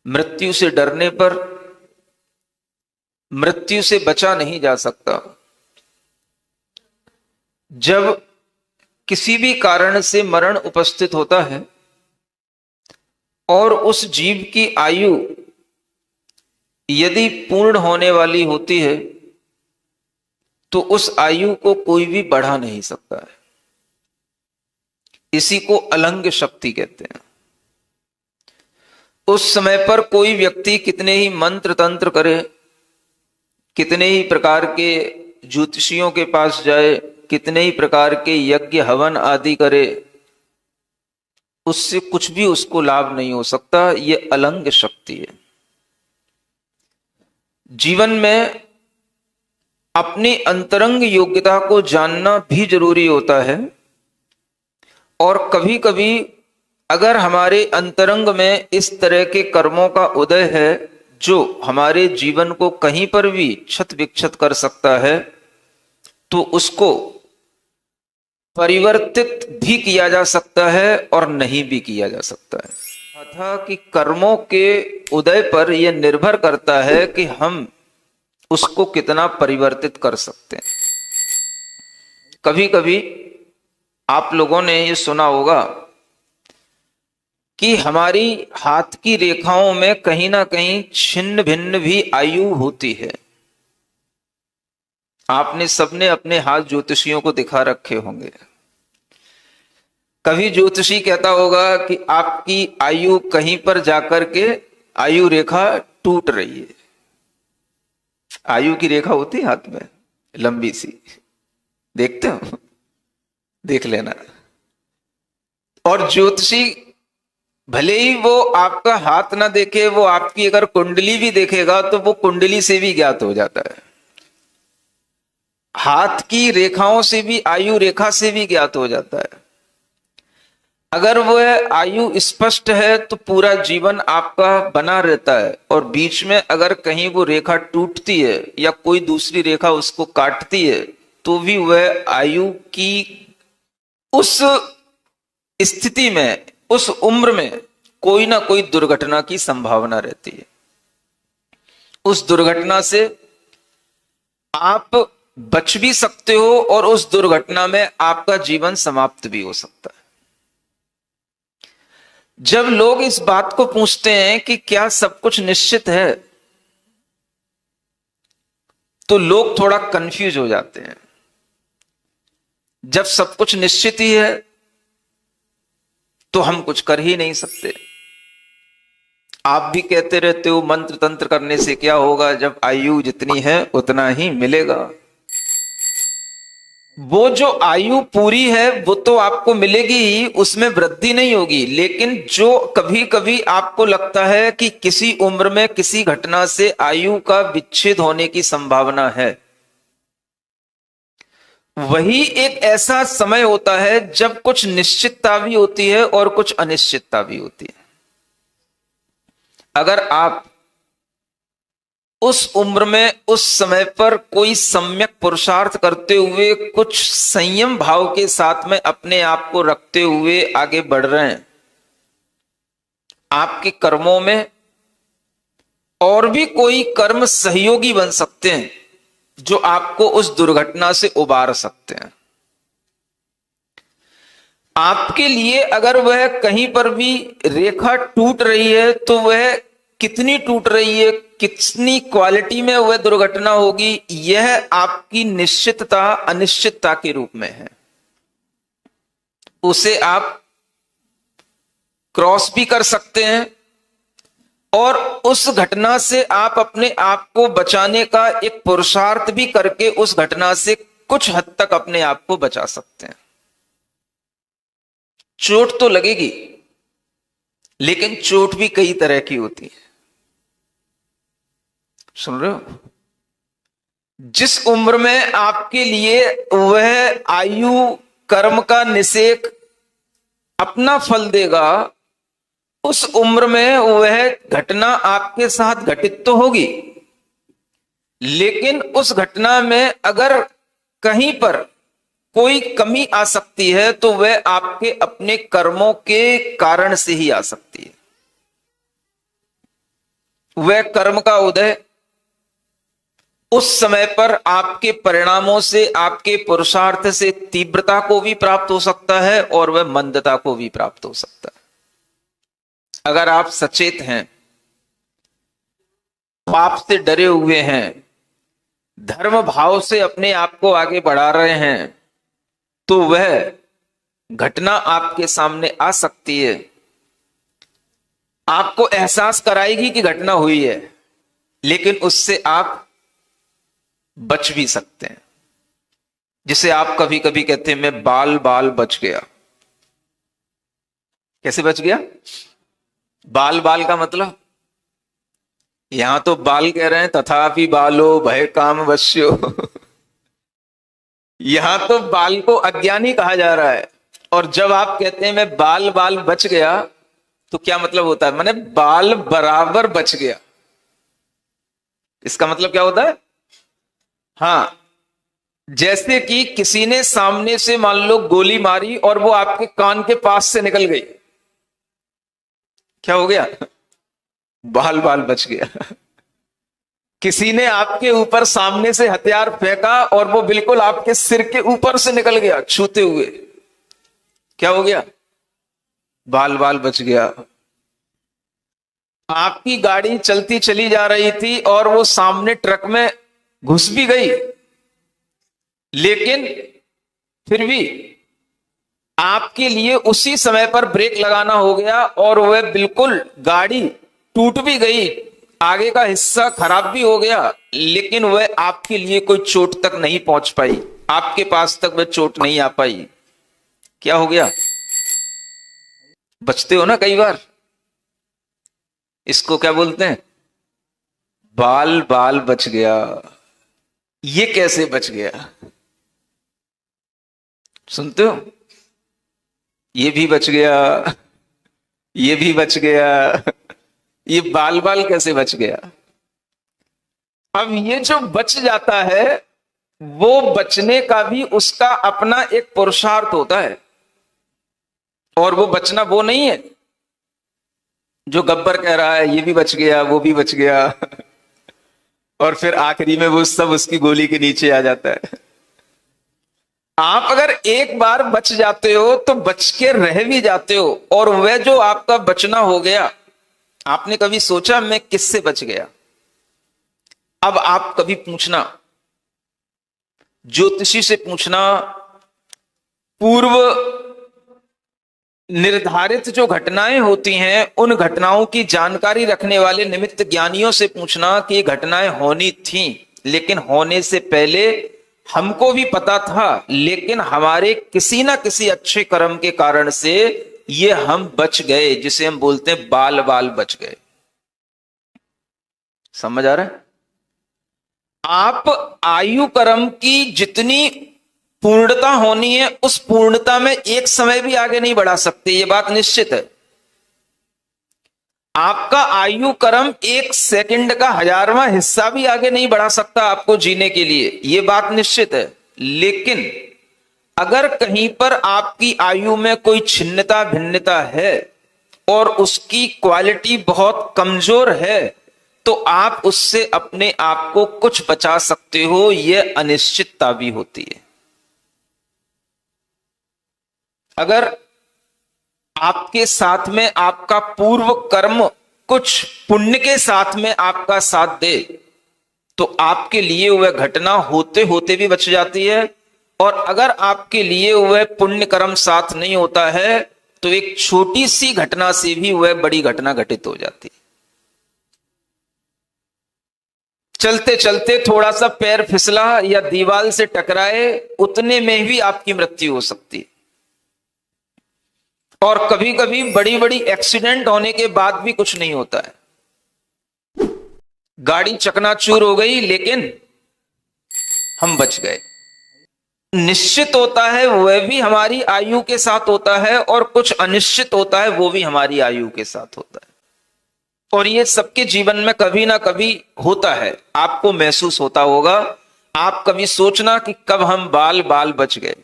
मृत्यु से डरने पर मृत्यु से बचा नहीं जा सकता। जब किसी भी कारण से मरण उपस्थित होता है और उस जीव की आयु यदि पूर्ण होने वाली होती है तो उस आयु को कोई भी बढ़ा नहीं सकता है। इसी को अलंघ शक्ति कहते हैं। उस समय पर कोई व्यक्ति कितने ही मंत्र तंत्र करे, कितने ही प्रकार के ज्योतिषियों के पास जाए, कितने ही प्रकार के यज्ञ हवन आदि करे, उससे कुछ भी उसको लाभ नहीं हो सकता। यह अलंघ शक्ति है। जीवन में अपनी अंतरंग योग्यता को जानना भी जरूरी होता है। और कभी कभी अगर हमारे अंतरंग में इस तरह के कर्मों का उदय है जो हमारे जीवन को कहीं पर भी क्षत विक्षत कर सकता है, तो उसको परिवर्तित भी किया जा सकता है और नहीं भी किया जा सकता है। अतः कि कर्मों के उदय पर यह निर्भर करता है कि हम उसको कितना परिवर्तित कर सकते हैं। कभी कभी आप लोगों ने ये सुना होगा कि हमारी हाथ की रेखाओं में कहीं ना कहीं छिन्न भिन्न भी आयु होती है। आपने सबने अपने हाथ ज्योतिषियों को दिखा रखे होंगे। कभी ज्योतिषी कहता होगा कि आपकी आयु कहीं पर जाकर के आयु रेखा टूट रही है। आयु की रेखा होती है हाथ में लंबी सी, देखते हो, देख लेना। और ज्योतिषी भले ही वो आपका हाथ ना देखे, वो आपकी अगर कुंडली भी देखेगा तो वो कुंडली से भी ज्ञात हो जाता है। हाथ की रेखाओं से भी, आयु रेखा से भी ज्ञात हो जाता है। अगर वह आयु स्पष्ट है तो पूरा जीवन आपका बना रहता है, और बीच में अगर कहीं वो रेखा टूटती है या कोई दूसरी रेखा उसको काटती है तो भी वह आयु की उस स्थिति में, उस उम्र में कोई ना कोई दुर्घटना की संभावना रहती है। उस दुर्घटना से आप बच भी सकते हो और उस दुर्घटना में आपका जीवन समाप्त भी हो सकता है। जब लोग इस बात को पूछते हैं कि क्या सब कुछ निश्चित है, तो लोग थोड़ा कंफ्यूज हो जाते हैं। जब सब कुछ निश्चित ही है तो हम कुछ कर ही नहीं सकते। आप भी कहते रहते हो मंत्र तंत्र करने से क्या होगा, जब आयु जितनी है उतना ही मिलेगा। वो जो आयु पूरी है वो तो आपको मिलेगी ही, उसमें वृद्धि नहीं होगी। लेकिन जो कभी कभी आपको लगता है कि किसी उम्र में किसी घटना से आयु का विच्छेद होने की संभावना है, वही एक ऐसा समय होता है जब कुछ निश्चितता भी होती है और कुछ अनिश्चितता भी होती है। अगर आप उस उम्र में, उस समय पर कोई सम्यक पुरुषार्थ करते हुए, कुछ संयम भाव के साथ में अपने आप को रखते हुए आगे बढ़ रहे हैं, आपके कर्मों में और भी कोई कर्म सहयोगी बन सकते हैं जो आपको उस दुर्घटना से उबार सकते हैं। आपके लिए अगर वह कहीं पर भी रेखा टूट रही है तो वह कितनी टूट रही है, कितनी क्वालिटी में वह दुर्घटना होगी, यह आपकी निश्चितता अनिश्चितता के रूप में है। उसे आप क्रॉस भी कर सकते हैं और उस घटना से आप अपने आप को बचाने का एक पुरुषार्थ भी करके उस घटना से कुछ हद तक अपने आप को बचा सकते हैं। चोट तो लगेगी, लेकिन चोट भी कई तरह की होती है। सुन रहे हो? जिस उम्र में आपके लिए वह आयु कर्म का निषेक अपना फल देगा, उस उम्र में वह घटना आपके साथ घटित तो होगी, लेकिन उस घटना में अगर कहीं पर कोई कमी आ सकती है तो वह आपके अपने कर्मों के कारण से ही आ सकती है। वह कर्म का उदय उस समय पर आपके परिणामों से, आपके पुरुषार्थ से तीव्रता को भी प्राप्त हो सकता है और वह मंदता को भी प्राप्त हो सकता है। अगर आप सचेत हैं, पाप से डरे हुए हैं, धर्म भाव से अपने आप को आगे बढ़ा रहे हैं, तो वह घटना आपके सामने आ सकती है, आपको एहसास कराएगी कि घटना हुई है, लेकिन उससे आप बच भी सकते हैं। जिसे आप कभी कभी कहते हैं मैं बाल बाल बच गया। कैसे बच गया? बाल बाल का मतलब, यहां तो बाल कह रहे हैं, तथापि बालो भय काम वश्यो यहां तो बाल को अज्ञानी कहा जा रहा है। और जब आप कहते हैं मैं बाल बाल बच गया, तो क्या मतलब होता है? माने बाल बराबर बच गया। इसका मतलब क्या होता है? हाँ, जैसे कि किसी ने सामने से मान लो गोली मारी और वो आपके कान के पास से निकल गई, क्या हो गया? बाल बाल बच गया। किसी ने आपके ऊपर सामने से हथियार फेंका और वो बिल्कुल आपके सिर के ऊपर से निकल गया छूते हुए, क्या हो गया? बाल बाल बच गया। आपकी गाड़ी चलती चली जा रही थी और वो सामने ट्रक में घुस भी गई, लेकिन फिर भी आपके लिए उसी समय पर ब्रेक लगाना हो गया और वह बिल्कुल गाड़ी टूट भी गई, आगे का हिस्सा खराब भी हो गया, लेकिन वह आपके लिए कोई चोट तक नहीं पहुंच पाई, आपके पास तक वह चोट नहीं आ पाई। क्या हो गया? बचते हो ना कई बार, इसको क्या बोलते हैं? बाल बाल बच गया। ये कैसे बच गया? सुनते हो? ये भी बच गया, ये भी बच गया, ये बाल बाल कैसे बच गया? अब ये जो बच जाता है, वो बचने का भी उसका अपना एक पुरुषार्थ होता है, और वो बचना वो नहीं है जो गब्बर कह रहा है ये भी बच गया, वो भी बच गया और फिर आखिरी में वो सब उसकी गोली के नीचे आ जाता है। आप अगर एक बार बच जाते हो तो बच के रह भी जाते हो, और वह जो आपका बचना हो गया, आपने कभी सोचा मैं किससे बच गया? अब आप कभी पूछना, ज्योतिषी से पूछना, पूर्व निर्धारित जो घटनाएं होती हैं उन घटनाओं की जानकारी रखने वाले निमित्त ज्ञानियों से पूछना कि ये घटनाएं होनी थी, लेकिन होने से पहले हमको भी पता था, लेकिन हमारे किसी ना किसी अच्छे कर्म के कारण से ये हम बच गए, जिसे हम बोलते हैं बाल बाल बच गए। समझ आ रहा है? आप आयु कर्म की जितनी पूर्णता होनी है, उस पूर्णता में एक समय भी आगे नहीं बढ़ा सकते, ये बात निश्चित है। आपका आयु कर्म एक सेकंड का 1000वां हिस्सा भी आगे नहीं बढ़ा सकता आपको जीने के लिए, ये बात निश्चित है। लेकिन अगर कहीं पर आपकी आयु में कोई छिन्नता भिन्नता है और उसकी क्वालिटी बहुत कमजोर है, तो आप उससे अपने आप को कुछ बचा सकते हो, यह अनिश्चितता भी होती है। अगर आपके साथ में आपका पूर्व कर्म कुछ पुण्य के साथ में आपका साथ दे, तो आपके लिए वह घटना होते होते भी बच जाती है, और अगर आपके लिए वह पुण्य कर्म साथ नहीं होता है, तो एक छोटी सी घटना से भी वह बड़ी घटना घटित हो जाती है। चलते चलते थोड़ा सा पैर फिसला या दीवार से टकराए, उतने में भी आपकी मृत्यु हो सकती है। और कभी कभी बड़ी बड़ी एक्सीडेंट होने के बाद भी कुछ नहीं होता है, गाड़ी चकनाचूर हो गई लेकिन हम बच गए। निश्चित होता है वह भी हमारी आयु के साथ होता है, और कुछ अनिश्चित होता है वो भी हमारी आयु के साथ होता है, और ये सबके जीवन में कभी ना कभी होता है। आपको महसूस होता होगा, आप कभी सोचना कि कब हम बाल बाल बच गए।